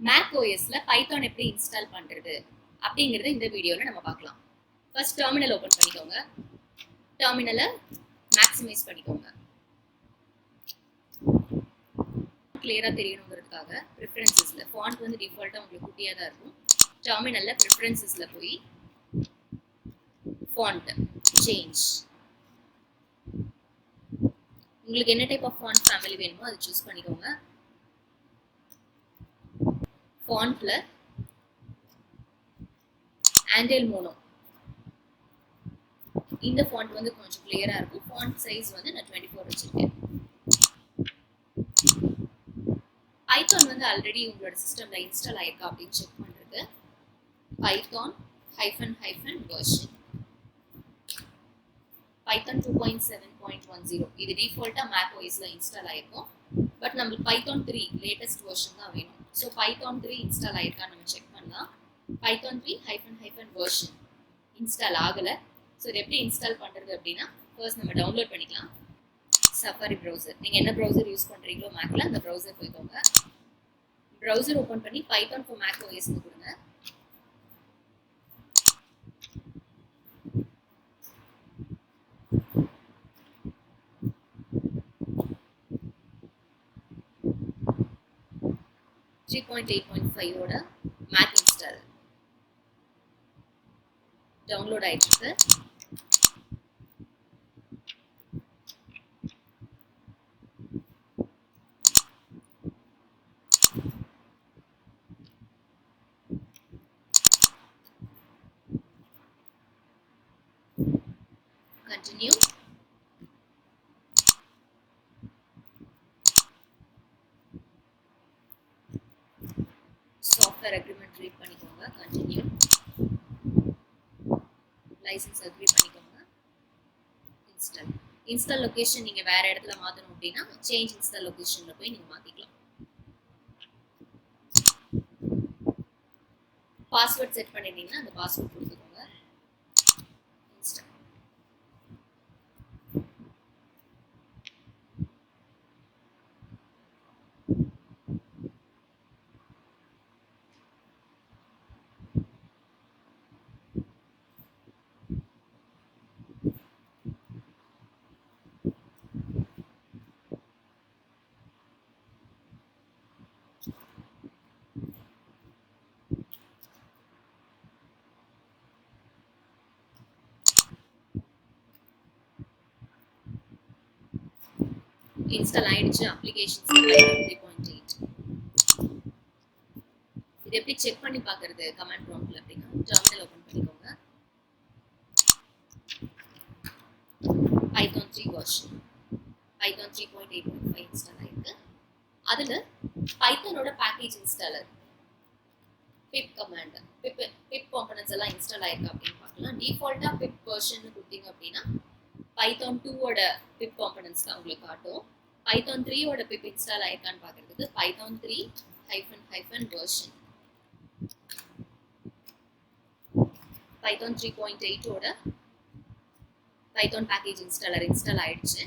MacOSல Python எப்படி install பண்றது அப்படிங்கறத இந்த வீடியோல நம்ம பார்க்கலாம். ஃபர்ஸ்ட் டெர்மினல் ஓபன் பண்ணிக்கோங்க. டெர்மினலை மேக்ஸிமைஸ் பண்ணிக்கோங்க. கிளியரா தெரியணுங்கிறதுக்காக ப்ரிஃபரன்சஸ்ல ஃபாண்ட் வந்து டிஃபால்ட்டா உங்களுக்கு குட்டியா தான் இருக்கும். டெர்மினல்ல ப்ரிஃபரன்சஸ்ல போய் ஃபாண்ட் சேஞ்ச், உங்களுக்கு என்ன டைப் ஆஃப் ஃபாண்ட் ஃபேமிலி வேணுமோ அதை சூஸ் பண்ணிக்கோங்க. ஃபாண்ட்ல ஆண்டல் மோனோ இந்த ஃபாண்ட் வந்து கொஞ்சம் கிளியரா இருக்கும். ஃபாண்ட் சைஸ் வந்து நான் 24 வச்சிருக்கேன். பைத்தான் வந்து ஆல்ரெடி உங்களோட சிஸ்டம்ல இன்ஸ்டால் ஆயிருக்கா அப்படின்னு செக் பண்றது பைத்தான் -version பைத்தான் 2.7.10 இது டிஃபால்ட்டா macOSல இன்ஸ்டால் ஆயிருக்கும். பட் நம்மளுக்கு பைத்தான் 3 லேட்டஸ்ட் வெர்ஷன் தான் வேணும். ஸோ பைத்தான் 3 இன்ஸ்டால் ஆயிருக்கான்னு நம்ம செக் பண்ணலாம். பைத்தான் 3 -version இன்ஸ்டால் ஆகலை. ஸோ இது எப்படி இன்ஸ்டால் பண்ணுறது அப்படின்னா ஃபர்ஸ்ட் நம்ம டவுன்லோட் பண்ணிக்கலாம். சஃபாரி ப்ரௌசர், நீங்கள் என்ன ப்ரௌசர் யூஸ் பண்ணுறீங்களோ மேக்கில் அந்த ப்ரௌசர் போய்க்கோங்க. ப்ரௌசர் ஓப்பன் பண்ணி பைத்தான் ஃபார் macOSன்னு கொடுங்க. .8.5 மேக் இன்ஸ்டால் டவுன்லோட் ஆயிட்டு continue. Software agreement read பண்ணிக்கோங்க. Continue. License agree பண்ணிக்கோங்க. Install. Install location நீங்க வேற இடத்துல மாத்தணும் அப்படின்னா change install locationல போய் நீங்க மாத்திக்கலாம். பாஸ்வேர்ட் செட் பண்ணிட்டீங்கன்னா அந்த பாஸ்வேர்ட் கொடுத்துக்கோங்க. இன்ஸ்டால் ஆயிடுச்சு. அப்ளிகேஷன்ஸ் 3.8 இது எப்படி செக் பண்ணி பார்க்கறது கமாண்ட் ப்ராம்ப்ட்ல அப்படின்னா டெர்மினல் ஓபன் பண்ணிக்கோங்க. பைத்தான் 3 வெர்ஷன் பைத்தான் 3.8.5 இன்ஸ்டால் ஆயிருக்கு. அதுல பைத்தானோட பேக்கேஜ் இன்ஸ்டாலர் பிப் கமாண்ட் பிப் காம்பனன்ட்ஸ் எல்லாம் இன்ஸ்டால் ஆயிருக்கு அப்படின்னு பார்க்கலாம். டிஃபால்ட்டா பிப் வெர்ஷன் கொடுத்தீங்க அப்படின்னா பைத்தான் 2 ஓட பிப் காம்பனன்ட்ஸ் தான் உங்களுக்கு காட்டும். பைத்தான் 3 ஓட பிப் இன்ஸ்டால் ஆயிருக்கான்னு பார்க்கறதுக்கு பைத்தான் 3 -version பைத்தான் 3.8 ஓட பைத்தான் பேக்கேஜ் இன்ஸ்டாலர் இன்ஸ்டால் ஆயிடுச்சு.